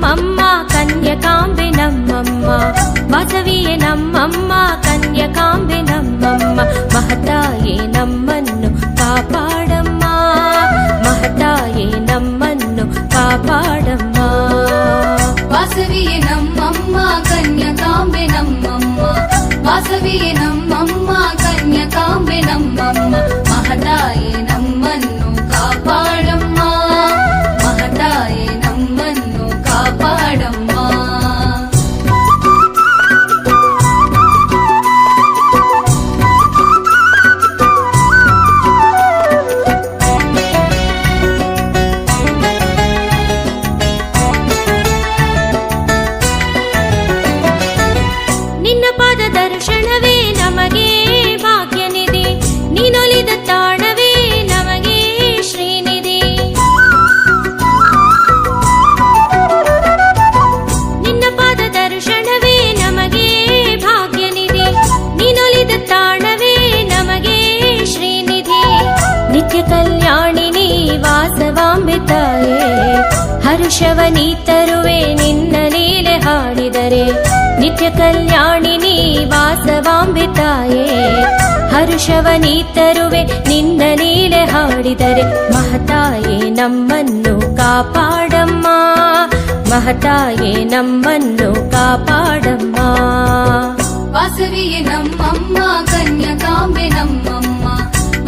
ನಮ್ಮಮ್ಮ ಕನ್ಯಕಾಂಬೆ ನಮ್ಮಮ್ಮ, ವಾಸವಿಯೇ ನಮ್ಮಮ್ಮ ಕನ್ಯಕಾಂಬೆ ನಮ್ಮಮ್ಮ, ಮಹತಾಯೇ ನಮ್ಮನ್ನು ಕಾಪಾಡಮ್ಮ, ಮಹತಾಯೇ ನಮ್ಮನ್ನು ಕಾಪಾಡಮ್ಮ. ವಾಸವಿಯೇ ನಮ್ಮಮ್ಮ ಕನ್ಯಕಾಂಬೆ ನಮ್ಮಮ್ಮ, ವಾಸವಿಯೇ ನಮ್ಮಮ್ಮ ಕನ್ಯಕಾಂಬೆ ನಮ್ಮಮ್ಮ, ಮಹತಾಯೇ ನಮ್ಮನ್ನು ಕಾಪಾಡಮ್ಮ, ಮಹತಾಯೇ ನಮ್ಮನ್ನು ಕಾಪಾಡಮ್ಮ. ನಿನ್ನ ಪಾದ ದರ್ಶನವೇ ನಮಗೆ ಭಾಗ್ಯನಿಧಿ, ನೀನೊಲಿದ ತಾಣವೇ ನಮಗೆ ಶ್ರೀನಿಧಿ. ನಿನ್ನ ಪಾದ ದರ್ಶನವೇ ನಮಗೆ ಭಾಗ್ಯನಿಧಿ, ನೀನೊಲಿದ ತಾಣವೇ ನಮಗೆ ಶ್ರೀನಿಧಿ. ನಿತ್ಯ ಕಲ್ಯಾಣಿನಿ ವಾಸವಾಂಬೆ ತಾಯೇ, ಹರ್ಷವನಿ ತರುವೆ ನಿನ್ನ ಲೀಲೆ ಹಾಡಿದರೆ. ನಿತ್ಯ ಕಲ್ಯಾಣಿನಿ ವಾಸವಾಂಬೆ ತಾಯೇ, ಹರ್ಷವನಿ ತರುವೆ ನಿನ್ನ ಲೀಲೆ ಹಾಡಿದರೆ. ಮಹತಾಯೇ ನಮ್ಮನ್ನು ಕಾಪಾಡಮ್ಮ, ಮಹತಾಯೇ ನಮ್ಮನ್ನು ಕಾಪಾಡಮ್ಮ. ವಾಸವಿಯೇ ನಮ್ಮಮ್ಮ ಕನ್ಯಕಾಂಬೆ ನಮ್ಮಮ್ಮ,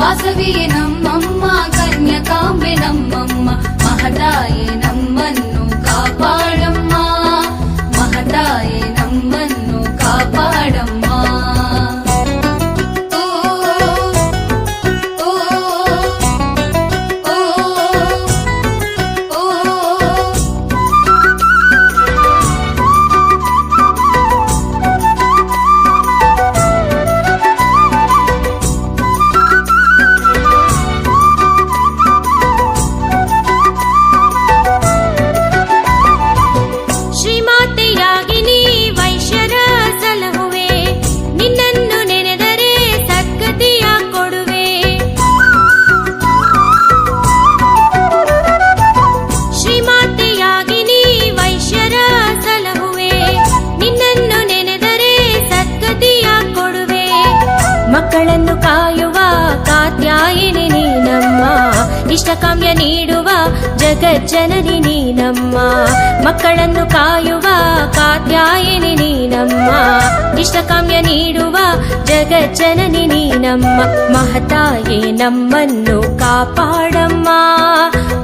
ವಾಸವಿಯೇ ನಮ್ಮಮ್ಮ ಕನ್ಯಕಾಂಬೆ ನಮ್ಮಮ್ಮ, ಮಹತಾಯೇ ನಮ್ಮನ್ನು ಕಾಪಾಡಮ್ಮ, ಮಹತಾಯೇ ನಮ್ಮನ್ನು ಕಾಪಾಡಮ್ಮ. ಶ್ರೀಮಾತೆಯಾಗಿನಿ ವೈಶ್ಯರ ಸಲಹುವೆ, ನಿನ್ನನ್ನು ನೆನೆದರೆ ಸದ್ಗತಿಯ ಕೊಡುವೆ. ಶ್ರೀಮಾತೆಯಾಗಿನಿ ವೈಶ್ಯರ ಸಲಹುವೆ, ನಿನ್ನನ್ನು ನೆನೆದರೆ ಸದ್ಗತಿಯ ಕೊಡುವೆ. ಮಕ್ಕಳನ್ನು ಕಾಯುವ ಕಾತ್ಯಾಯಿನಿ ನೀನಮ್ಮ, ಇಷ್ಟಕಾಮ್ಯ ನೀಡುವ ಜಗಜ್ಜನನಿ ನೀನಮ್ಮ. ಮಕ್ಕಳನ್ನು ಕಾಯುವ ಕಾತ್ಯಾಯಿನಿ ನೀನಮ್ಮ, ಇಷ್ಟಕಾಮ್ಯ ನೀಡುವ ಜಗಜ್ಜನನಿ ನೀನಮ್ಮ. ಮಹತಾಯೇ ನಮ್ಮನ್ನು ಕಾಪಾಡಮ್ಮ,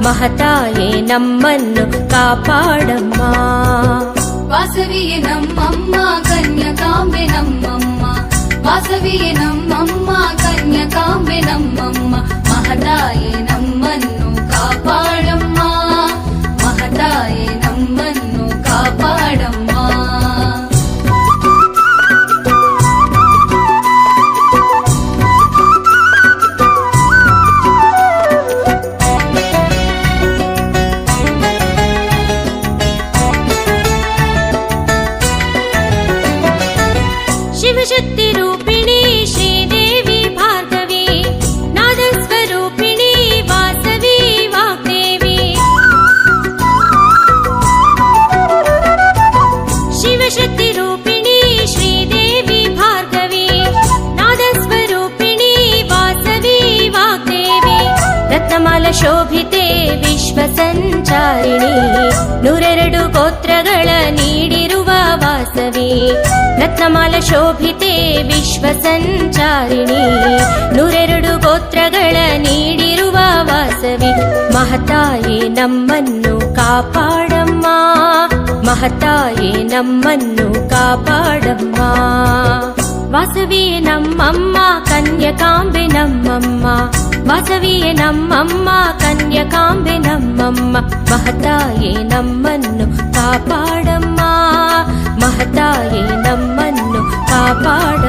ಮಹತಾಯೇ ನಮ್ಮನ್ನು ಕಾಪಾಡಮ್ಮ. ವಾಸವಿಯೇ ನಮ್ಮಮ್ಮ ಕನ್ಯಕಾಂಬೆ ನಮ್ಮಮ್ಮ, ವಾಸವಿಯೇ ನಮ್ಮಮ್ಮ ಕನ್ಯಕಾಂಬೆ ನಮ್ಮಮ್ಮ, ಮಹತಾಯೇ ನಮ್ಮನ್ನು ಕಾಪಾಡಮ್ಮ, ಮಹತಾಯೇ ನಮ್ಮನ್ನು ಕಾಪಾಡಮ್ಮ. ಶಿವಶಕ್ತಿ ರೂಪಿಣಿ ಶ್ರೀದೇವಿ ಭಾರ್ಗವಿ, ನಾದಸ್ವರೂಪಿಣಿ ವಾಸವಿ ವಾಗ್ದೇವಿ. ಶಿವಶಕ್ತಿ ರೂಪಿಣಿ ಶ್ರೀದೇವಿ ಭಾರ್ಗವಿ, ನಾದಸ್ವರೂಪಿಣಿ ವಾಸವಿ ವಾಗ್ದೇವಿ. ರತ್ನಮಾಲ ಶೋಭಿತೆ ವಿಶ್ವ ಸಂಚಾರಿಣಿ, 102 ಗೋತ್ರಗಳ ನೀಡಿರುವ ವಾಸವಿ. ರತ್ನಮಾಲ ಶೋಭಿತೆ ವಿಶ್ವ ಸಂಚಾರಿಣಿ, 102 ಗೋತ್ರಗಳ ನೀಡಿರುವ ವಾಸವಿ. ಮಹತಾಯೇ ನಮ್ಮನ್ನು ಕಾಪಾಡಮ್ಮ, ಮಹತಾಯೇ ನಮ್ಮನ್ನು ಕಾಪಾಡಮ್ಮ. ವಾಸವಿಯೇ ನಮ್ಮಮ್ಮ ಕನ್ಯಕಾಂಬೆ ನಮ್ಮಮ್ಮ, ವಾಸವಿಯೇ ನಮ್ಮಮ್ಮ ಕನ್ಯಕಾಂಬೆ ನಮ್ಮಮ್ಮ, ಮಹತಾಯೇ ನಮ್ಮನ್ನು ಕಾಪಾಡಮ್ಮ, ಮಹತಾಯೇ ನಮ್ಮನ್ನು ಕಾಪಾಡ